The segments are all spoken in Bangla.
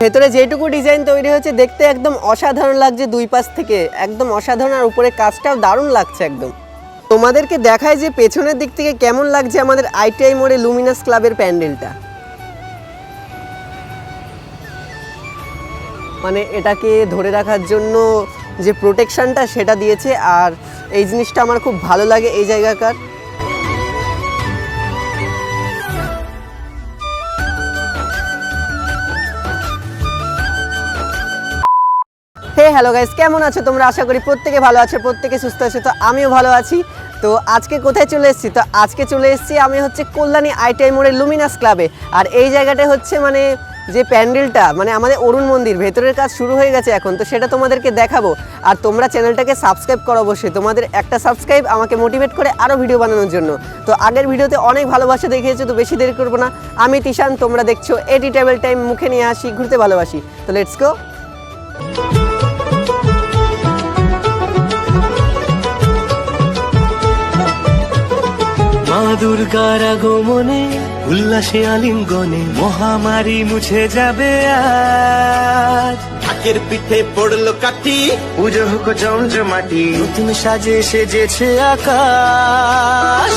ভেতরে যেটুকু ডিজাইন তৈরি হয়েছে দেখতে একদম অসাধারণ লাগছে, দুই পাশ থেকে একদম অসাধারণ, আর উপরে কাজটাও দারুণ লাগছে একদম। তোমাদেরকে দেখায় যে পেছনের দিক থেকে কেমন লাগছে আমাদের আইটিআই মোড়ে লুমিনাস ক্লাবের প্যান্ডেলটা। মানে এটাকে ধরে রাখার জন্য যে প্রোটেকশনটা সেটা দিয়েছে, আর এই জিনিসটা আমার খুব ভালো লাগে এই জায়গাকার। হ্যালো গাইস, কেমন আছো তোমরা? আশা করি প্রত্যেকে ভালো আছো, প্রত্যেকে সুস্থ আছো। তো আমিও ভালো আছি। তো আজকে কোথায় চলে এসেছি? তো আজকে চলে এসেছি আমি হচ্ছে কল্যাণী আইটিআই মোড়ের লুমিনাস ক্লাবে। আর এই জায়গাটা হচ্ছে মানে যে প্যান্ডেলটা, মানে আমাদের অরুণ মন্দির ভেতরের কাজ শুরু হয়ে গেছে এখন, তো সেটা তোমাদেরকে দেখাবো। আর তোমরা চ্যানেলটাকে সাবস্ক্রাইব করো অবশ্যই, তোমাদের একটা সাবস্ক্রাইব আমাকে মোটিভেট করে আরও ভিডিও বানানোর জন্য। তো আগের ভিডিওতে অনেক ভালোবাসা দেখিয়েছো, তো বেশি দেরি করবো না। আমি তিশান, তোমরা দেখছো এডি টেবিল টাইম, মুখে নিয়ে আসি, ঘুরতে ভালোবাসি। তো লেটস গো। মা দুর্গার আগমনে উল্লাসে আলিঙ্গনে মহামারী মুছে যাবে আজ। ঢাকের পিঠে পড়লো কাঠি, পুজো হোক জমজমাটি, নতুন সাজে সেজেছে আকাশ।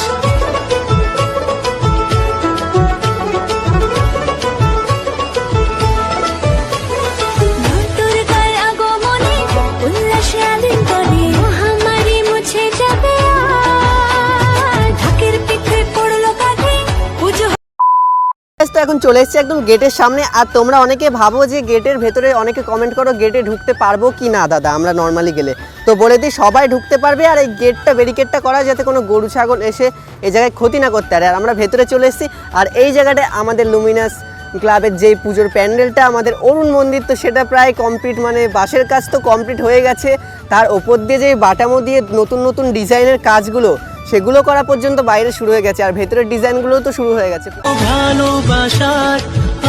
তো এখন চলে এসেছি একদম গেটের সামনে। আর তোমরা অনেকে ভাবো যে গেটের ভেতরে, অনেকে কমেন্ট করো গেটে ঢুকতে পারবো কি না দাদা আমরা নর্মালি গেলে। তো বলে দিই সবাই ঢুকতে পারবে, আর এই গেটটা ব্যারিকেডটা করা যাতে কোনো গরু ছাগল এসে এই জায়গায় ক্ষতি না করতে পারে। আর আমরা ভেতরে চলে এসেছি, আর এই জায়গাটায় আমাদের লুমিনাস ক্লাবের যেই পুজোর প্যান্ডেলটা আমাদের অরুণ মন্দির, তো সেটা প্রায় কমপ্লিট, মানে বাঁশের কাজ তো কমপ্লিট হয়ে গেছে। তার ওপর দিয়ে যে বাটামো দিয়ে নতুন নতুন ডিজাইনের কাজগুলো, সেগুলো করা পর্যন্ত বাইরে শুরু হয়ে গেছে, আর ভেতরের ডিজাইনগুলো তো শুরু হয়ে গেছে। ভালোবাসার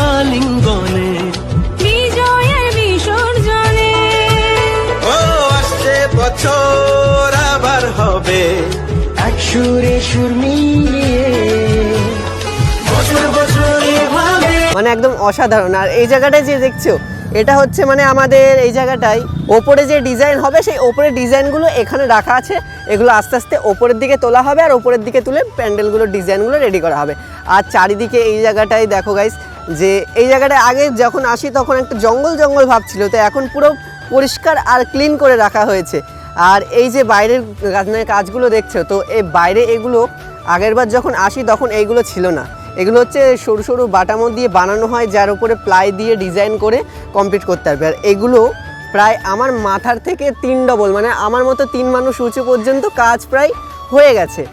আলিঙ্গনে বিজয়ের বিসর্জনে ও আসছে বছর আবার হবে এক সুরে সুর মিলিয়ে বছর বছর এভাবে, মানে একদম অসাধারণ। আর এই জায়গাটায় যে দেখছো, এটা হচ্ছে মানে আমাদের এই জায়গাটায় ওপরে যে ডিজাইন হবে, সেই ওপরের ডিজাইনগুলো এখানে রাখা আছে। এগুলো আস্তে আস্তে ওপরের দিকে তোলা হবে, আর ওপরের দিকে তুলে প্যান্ডেলগুলোর ডিজাইনগুলো রেডি করা হবে। আর চারিদিকে এই জায়গাটায় দেখো গাইস, যে এই জায়গাটায় আগে যখন আসি তখন একটা জঙ্গল জঙ্গল ভাব ছিল, তো এখন পুরো পরিষ্কার আর ক্লিন করে রাখা হয়েছে। আর এই যে বাইরের কাজগুলো দেখছো, তো এই বাইরে এগুলো আগেরবার যখন আসি তখন এইগুলো ছিল না। এগুলো হচ্ছে সরু সরু বাটামো দিয়ে বানানো হয়, যার উপরে প্লাই দিয়ে ডিজাইন করে কমপ্লিট করতে হবে। আর এগুলো প্রায় আমার মাথার থেকে 3 ডবল, মানে আমার মতো 3 মানুষ উঁচু পর্যন্ত কাজ প্রায় হয়ে গেছে।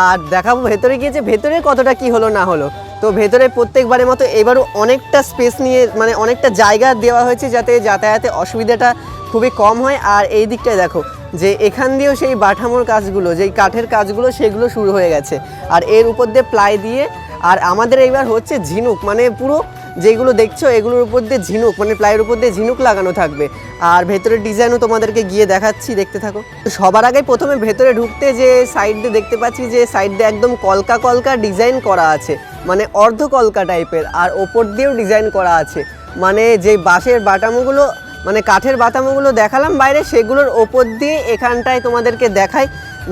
আর দেখাবো ভেতরে গিয়ে যে ভেতরে কতটা কি হলো না হলো। তো ভেতরে প্রত্যেকবারের মতো এবারও অনেকটা স্পেস নিয়ে, মানে অনেকটা জায়গা দেওয়া হয়েছে যাতে যাতায়াতে অসুবিধাটা খুবই কম হয়। আর এই দিকটায় দেখো যে এখান দিয়েও সেই বাটামোর কাজগুলো, যেই কাঠের কাজগুলো, সেগুলো শুরু হয়ে গেছে। আর এর উপর দিয়ে প্লাই দিয়ে, আর আমাদের এইবার হচ্ছে ঝিনুক, মানে পুরো যেগুলো দেখছো এগুলোর উপর দিয়ে ঝিনুক, মানে প্লাইয়ের উপর দিয়ে ঝিনুক লাগানো থাকবে। আর ভেতরের ডিজাইনও তোমাদেরকে গিয়ে দেখাচ্ছি, দেখতে থাকো। সবার আগে প্রথমে ভেতরে ঢুকতে যে সাইড দিয়ে দেখতে পাচ্ছি, যে সাইড দিয়ে একদম কলকা কলকা ডিজাইন করা আছে, মানে অর্ধ কলকা টাইপের। আর ওপর দিয়েও ডিজাইন করা আছে, মানে যে বাঁশের বাটামোগুলো, মানে কাঠের বাটামোগুলো দেখালাম বাইরে, সেগুলোর ওপর দিয়ে এখানটায় তোমাদেরকে দেখাই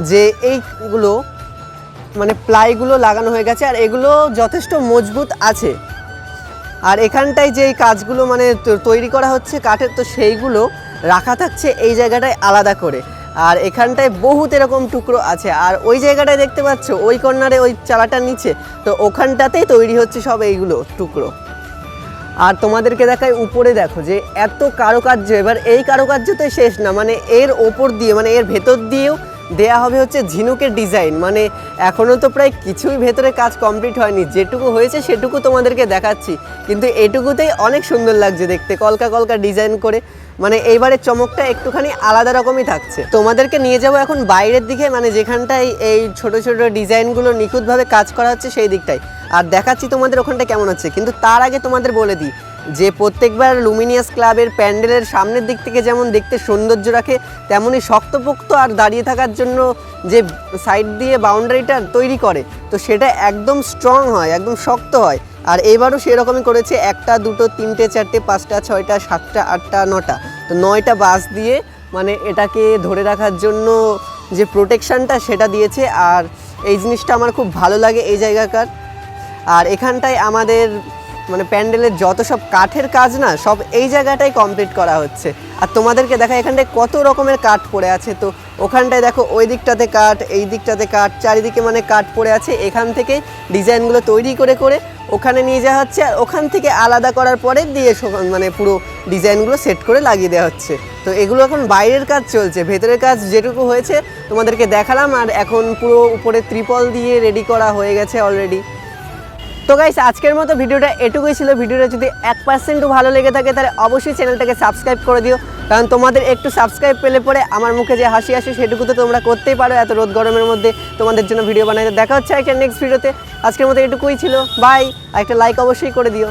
যে এইগুলো মানে প্লাইগুলো লাগানো হয়ে গেছে। আর এগুলো যথেষ্ট মজবুত আছে। আর এখানটায় যেই কাজগুলো মানে তৈরি করা হচ্ছে কাঠের, তো সেইগুলো রাখা থাকছে এই জায়গাটায় আলাদা করে। আর এখানটায় বহুত এরকম টুকরো আছে। আর ওই জায়গাটায় দেখতে পাচ্ছ ওই কর্নারে ওই চালাটার নিচে, তো ওখানটাতেই তৈরি হচ্ছে সব এইগুলো টুকরো। আর তোমাদেরকে দেখায় উপরে, দেখো যে এত কারুকার্য। এবার এই কারুকার্যতে শেষ না, মানে এর ওপর দিয়ে, মানে এর ভেতর দিয়েও দেয়া হবে হচ্ছে ঝিনুকের ডিজাইন। মানে এখনও তো প্রায় কিছুই ভেতরে কাজ কমপ্লিট হয়নি, যেটুকু হয়েছে সেটুকু তোমাদেরকে দেখাচ্ছি। কিন্তু এটুকুতেই অনেক সুন্দর লাগছে দেখতে, কলকা কলকা ডিজাইন করে। মানে এইবারের চমকটা একটুখানি আলাদা রকমই থাকছে। তোমাদেরকে নিয়ে যাব এখন বাইরের দিকে, মানে যেখানটায় এই ছোট ছোট ডিজাইনগুলো নিখুঁতভাবে কাজ করা হচ্ছে সেই দিকটাই। আর দেখাচ্ছি তোমাদের ওখানটা কেমন হচ্ছে। কিন্তু তার আগে তোমাদের বলে দিই যে প্রত্যেকবার লুমিনিয়াস ক্লাবের প্যান্ডেলের সামনের দিক থেকে যেমন দেখতে সৌন্দর্য রাখে, তেমনই শক্তপোক্ত আর দাঁড়িয়ে থাকার জন্য যে সাইড দিয়ে বাউন্ডারিটা তৈরি করে, তো সেটা একদম স্ট্রং হয়, একদম শক্ত হয়। আর এইবারও সেরকমই করেছে, 1টা 2টো 3টে 4টে 5টা 6টা 7টা 8টা 9টা, তো 9টা বাঁশ দিয়ে মানে এটাকে ধরে রাখার জন্য যে প্রোটেকশানটা সেটা দিয়েছে। আর এই জিনিসটা আমার খুব ভালো লাগে এই জায়গাকার। আর এখানটায় আমাদের মানে প্যান্ডেলের যত সব কাঠের কাজ না, সব এই জায়গাটাই কমপ্লিট করা হচ্ছে। আর তোমাদেরকে দেখা এখানটায় কত রকমের কাঠ পড়ে আছে, তো ওখানটায় দেখো ওই দিকটাতে কাঠ, এই দিকটাতে কাঠ, চারিদিকে মানে কাঠ পড়ে আছে। এখান থেকে ডিজাইনগুলো তৈরি করে করে ওখানে নিয়ে যাওয়া হচ্ছে, আর ওখান থেকে আলাদা করার পরে দিয়ে মানে পুরো ডিজাইনগুলো সেট করে লাগিয়ে দেওয়া হচ্ছে। তো এগুলো এখন বাইরের কাজ চলছে, ভেতরের কাজ যেটুকু হয়েছে তোমাদেরকে দেখালাম। আর এখন পুরো উপরে ত্রিপল দিয়ে রেডি করা হয়ে গেছে অলরেডি। তো গাইস, আজকের মতো ভিডিওটা এটুকুই ছিল। ভিডিওটা যদি 1%ও ভালো লেগে থাকে তাহলে অবশ্যই চ্যানেলটাকে সাবস্ক্রাইব করে দিও, কারণ তোমাদের একটু সাবস্ক্রাইব পেলে পরে আমার মুখে যে হাসি আসে সেটুকু তো তোমরা করতেই পারো এত রোদ গরমের মধ্যে তোমাদের জন্য ভিডিও বানাইতে। দেখা হচ্ছে একটা নেক্সট ভিডিওতে। আজকের মতো এটুকুই ছিল, বাই। আর একটা লাইক অবশ্যই করে দিও।